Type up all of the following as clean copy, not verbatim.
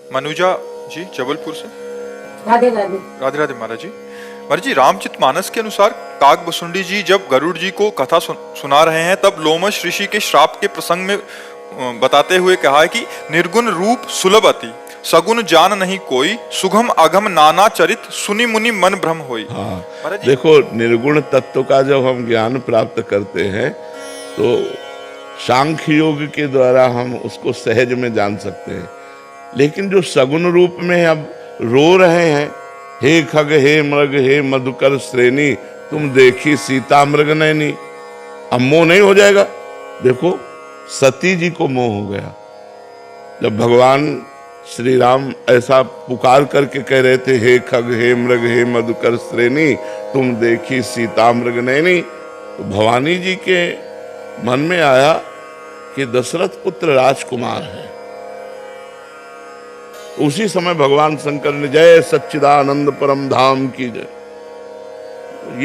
मनुजा जी जबलपुर से। राधे राधे। राधे राधे महाराज जी। महाराज जी, रामचरितमानस के अनुसार काकभुसुंडी जी जब गरुड़ जी को कथा सुना रहे हैं तब लोमश ऋषि के श्राप के प्रसंग में बताते हुए कहा है कि निर्गुण रूप सुलभ अति, सगुण जान नहीं कोई, सुगम अगम नाना चरित, सुनि मुनि मन भ्रम होई। हाँ, देखो निर्गुण तत्व का जब हम ज्ञान प्राप्त करते हैं तो सांख्य योग के द्वारा हम उसको सहज में जान सकते हैं, लेकिन जो सगुण रूप में अब रो रहे हैं, हे खग हे मृग हे मधुकर श्रेणी, तुम देखी सीता मृग नैनी, अब मोह नहीं हो जाएगा? देखो सती जी को मोह हो गया जब भगवान श्री राम ऐसा पुकार करके कह रहे थे, हे खग हे मृग हे मधुकर श्रेणी, तुम देखी सीता मृग नैनी। तो भवानी जी के मन में आया कि दशरथ पुत्र राजकुमार है। उसी समय भगवान शंकर ने जय सच्चिदानंद परम धाम की जय।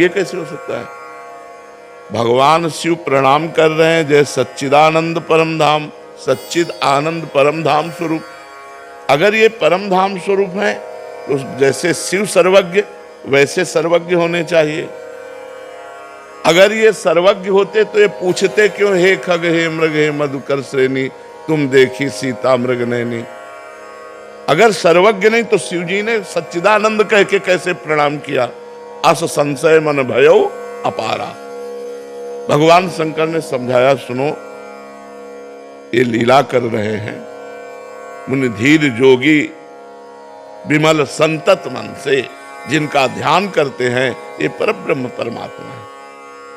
ये कैसे हो सकता है? भगवान शिव प्रणाम कर रहे हैं, जय सच्चिदानंद परम धाम, सच्चिद आनंद परम धाम स्वरूप। अगर ये परम धाम स्वरूप है तो जैसे शिव सर्वज्ञ वैसे सर्वज्ञ होने चाहिए। अगर ये सर्वज्ञ होते तो ये पूछते क्यों, हे खग हे मृग हे मधुकर श्रेणी, तुम देखी सीता मृग नैनी। अगर सर्वज्ञ नहीं तो शिव जी ने सच्चिदानंद कह के कैसे प्रणाम किया? अस संशय मन भयो अपारा। भगवान शंकर ने समझाया, सुनो ये लीला कर रहे हैं, मुनि धीर जोगी विमल संतत मन से जिनका ध्यान करते हैं ये परब्रह्म परमात्मा है।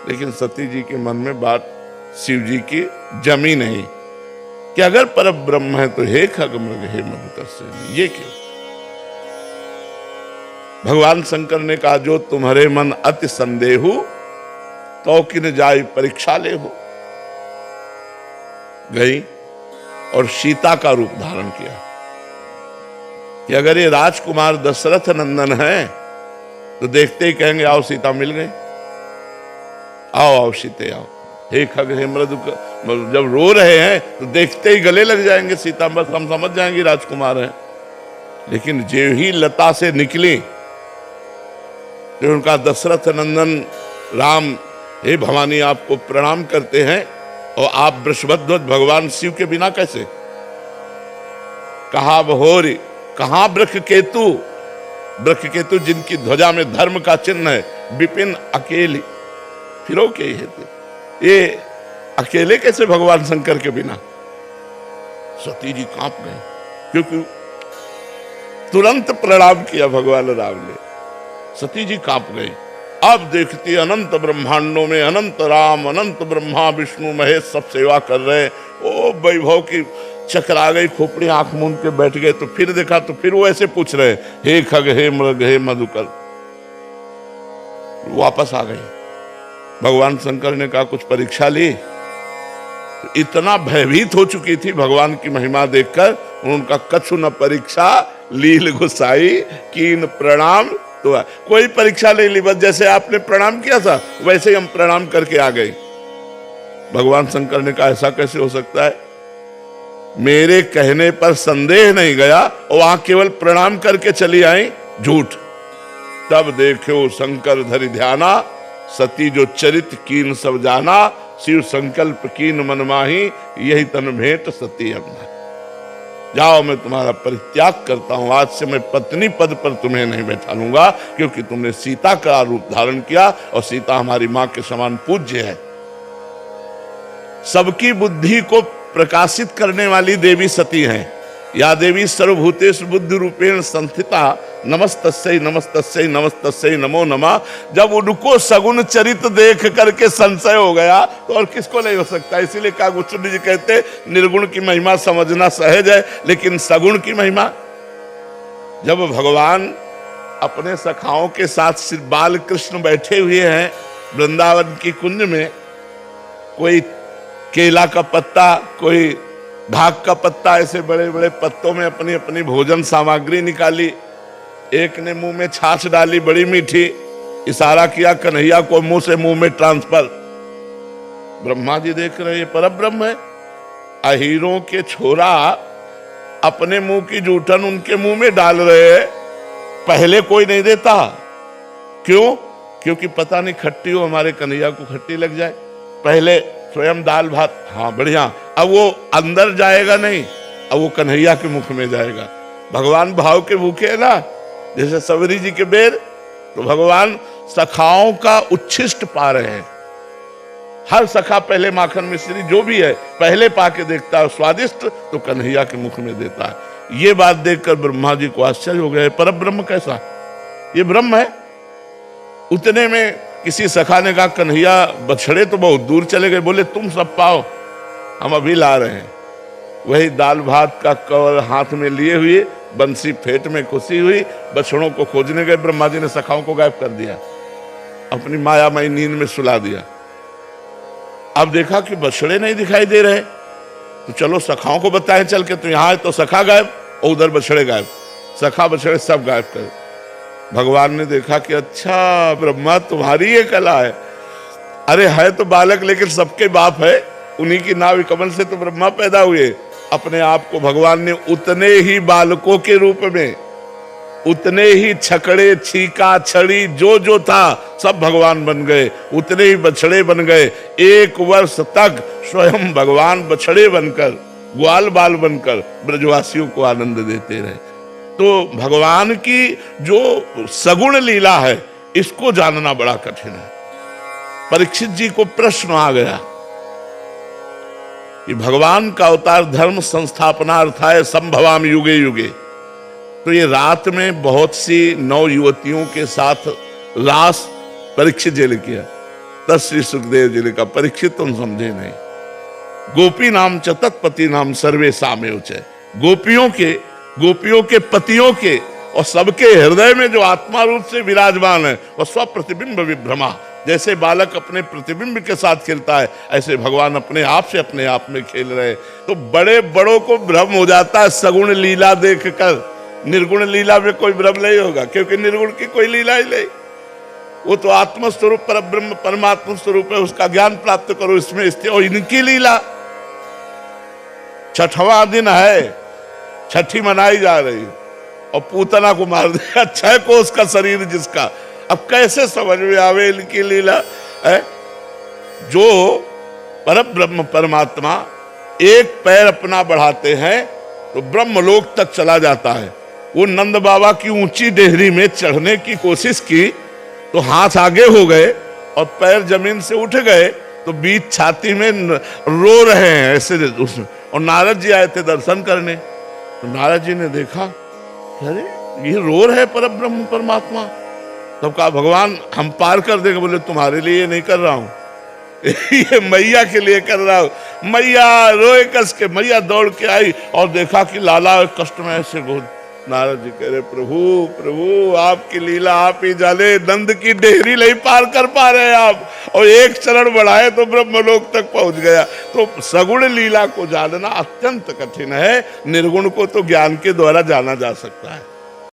लेकिन सती जी के मन में बात शिव जी की जमी नहीं कि अगर परब्रह्म है तो हे खग मृग हे मधुकर श्रेणी, ये क्यों? भगवान शंकर ने कहा, जो तुम्हारे मन अति संदेहु तो किन जाय परीक्षा ले हो। गई और सीता का रूप धारण किया कि अगर ये राजकुमार दशरथ नंदन है तो देखते ही कहेंगे, आओ सीता मिल गई, आओ आओ सीते आओ। हे खग हे मृदु, जब रो रहे हैं तो देखते ही गले लग जाएंगे सीता, बस हम समझ जाएंगे राजकुमार है। लेकिन जो ही लता से निकली, जो उनका दशरथ नंदन राम, हे भवानी आपको प्रणाम करते हैं, और आप वृषभध्वज भगवान शिव के बिना कैसे? कहा बहोरी, कहां वृक्ष केतु, वृक्ष केतु जिनकी ध्वजा में धर्म का चिन्ह है, विपिन अकेली फिरो के हेतु, ये अकेले कैसे भगवान शंकर के बिना? सती जी कांप गए, क्योंकि तुरंत प्रणाम किया भगवान राम ने। सती जी कांप गई। अब देखती अनंत ब्रह्मांडों में अनंत राम, अनंत ब्रह्मा विष्णु महेश सब सेवा कर रहे। ओ वैभव की चकरा गई, खोपड़ी आंख मूंद के बैठ गए। तो फिर देखा तो फिर वो ऐसे पूछ रहे, हे खग हे मृग हे मधुकर। वापस आ गई। भगवान शंकर ने कहा, कुछ परीक्षा ली? इतना भयभीत हो चुकी थी भगवान की महिमा देखकर, उनका कछु न परीक्षा लील गुसाई कीन प्रणाम। तो कोई परीक्षा नहीं ली, बस जैसे आपने प्रणाम किया था वैसे ही हम प्रणाम करके आ गए। भगवान शंकर ने कहा, ऐसा कैसे हो सकता है? मेरे कहने पर संदेह नहीं गया और वहां केवल प्रणाम करके चली आई, झूठ। तब देखो शंकर धरि ध्याना, सती जो चरित कीन सब जाना, शिव संकल्प कीन मन माही, यही तन भेंट सती अपना। जाओ मैं तुम्हारा परित्याग करता हूं, आज से मैं पत्नी पद पर तुम्हें नहीं बैठा लूंगा, क्योंकि तुमने सीता का रूप धारण किया और सीता हमारी मां के समान पूज्य है। सबकी बुद्धि को प्रकाशित करने वाली देवी सती हैं। या देवी सर्वभूतेषु बुद्धि रूपेण संस्थिता, नमस्तस्यै नमस्तस्यै नमस्तस्यै नमो नमः। जब उनको सगुण चरित देख करके संशय हो गया तो और किसको नहीं हो सकता? इसीलिए काकभुसुंडी जी कहते, निर्गुण की महिमा समझना सहज है, लेकिन सगुण की महिमा। जब भगवान अपने सखाओं के साथ श्री बाल कृष्ण बैठे हुए हैं वृंदावन की कुंज में, कोई केला का पत्ता, कोई भाग का पत्ता, ऐसे बड़े बड़े पत्तों में अपनी अपनी भोजन सामग्री निकाली। एक ने मुंह में छाछ डाली बड़ी मीठी, इशारा किया कन्हैया को मुंह से मुंह में ट्रांसफर। ब्रह्मा जी देख रहे, ये परब्रह्म है। अहीरों के छोरा अपने मुंह की जूठन उनके मुंह में डाल रहे हैं। पहले कोई नहीं देता, क्यों? क्योंकि पता नहीं खट्टी हो, हमारे कन्हैया को खट्टी लग जाए। पहले स्वयं दाल भात, हाँ बढ़िया, अब वो अंदर जाएगा नहीं, अब वो कन्हैया के मुख में जाएगा। भगवान भाव के भूखे है ना, जैसे सबरी जी के बेर, तो भगवान सखाओं का उच्छिष्ट पा रहे हैं। हर सखा पहले माखन मिश्री जो भी है पहले पाके देखता है स्वादिष्ट, तो कन्हैया के मुख में देता है। ये बात देखकर ब्रह्मा जी को आश्चर्य हो गया, पर ब्रह्म कैसा? ये ब्रह्म है। उतने में किसी सखा ने कहा, कन्हैया बछड़े तो बहुत दूर चले गए। बोले तुम सब पाओ, हम अभी ला रहे हैं। वही दाल भात का कवर हाथ में लिए हुए, बंसी फेट में खुशी हुई, बछड़ों को खोजने गए। ब्रह्मा जी ने सखाओं को गायब कर दिया, अपनी मायामयी नींद में सुला दिया। अब देखा कि बछड़े नहीं दिखाई दे रहे, तो चलो सखाओं को बताएं चल के, तो यहां तो सखा गायब और उधर बछड़े गायब, सखा बछड़े सब गायब कर। भगवान ने देखा कि अच्छा ब्रह्मा तुम्हारी ये कला है। अरे है तो बालक, लेकिन सबके बाप है, उन्हीं की नाभि कमल से तो ब्रह्मा पैदा हुए। अपने आप को भगवान ने उतने ही बालकों के रूप में, उतने ही छकड़े छीका छड़ी जो जो था सब भगवान बन गए, उतने ही बछड़े बन गए। 1 वर्ष तक स्वयं भगवान बछड़े बनकर, ग्वाल बाल बनकर ब्रजवासियों को आनंद देते रहे। तो भगवान की जो सगुण लीला है, इसको जानना बड़ा कठिन है। परीक्षित जी को प्रश्न आ गया कि भगवान का अवतार धर्म संस्थापनार्थाय संभवामि युगे युगे। तो ये रात में बहुत सी नौ युवतियों के साथ रास परीक्षित जी ने किया। तब श्री सुखदेव जी ने कहा, परीक्षित तुम समझे नहीं, गोपी नाम च तत्पति नाम सर्वे सामेव च। गोपियों के पतियों के और सबके हृदय में जो आत्मा रूप से विराजमान है, वह स्व प्रतिबिंब विभ्रमा। जैसे बालक अपने प्रतिबिंब के साथ खेलता है, ऐसे भगवान अपने आप से अपने आप में खेल रहे। तो बड़े बड़ों को भ्रम हो जाता है सगुण लीला देखकर, निर्गुण लीला में कोई भ्रम नहीं होगा, क्योंकि निर्गुण की कोई लीला ही नहीं। वो तो आत्मस्वरूप पर ब्रह्म परमात्मा स्वरूप है, उसका ज्ञान प्राप्त करो, इसमें स्थित। और इनकी लीला 6वां दिन है, छठी मनाई जा रही, और पूतना को मार दिया 6 कोस का शरीर जिसका। अब कैसे समझ में आवे इनकी लीला है? जो परब्रह्म परमात्मा एक पैर अपना बढ़ाते हैं तो ब्रह्मलोक तक चला जाता है। वो नंद बाबा की ऊंची डेहरी में चढ़ने की कोशिश की तो हाथ आगे हो गए और पैर जमीन से उठ गए, तो बीच छाती में रो रहे हैं ऐसे उसमें। और नारद जी आए थे दर्शन करने, तो नारद जी ने देखा, अरे ये रो रहे परब्रह्म परमात्मा। तब कहा, भगवान हम पार कर देंगे। बोले तुम्हारे लिए नहीं कर रहा हूं, ये मैया के लिए कर रहा हूं। मैया रोए कस के, मैया दौड़ के आई और देखा कि लाला कष्ट में ऐसे गोद। नारद जी कह रहे, प्रभु प्रभु आपकी लीला आप ही जाने, नंद की डेहरी नहीं पार कर पा रहे आप, और एक चरण बढ़ाए तो ब्रह्मलोक तक पहुंच गया। तो सगुण लीला को जानना अत्यंत कठिन है, निर्गुण को तो ज्ञान के द्वारा जाना जा सकता है।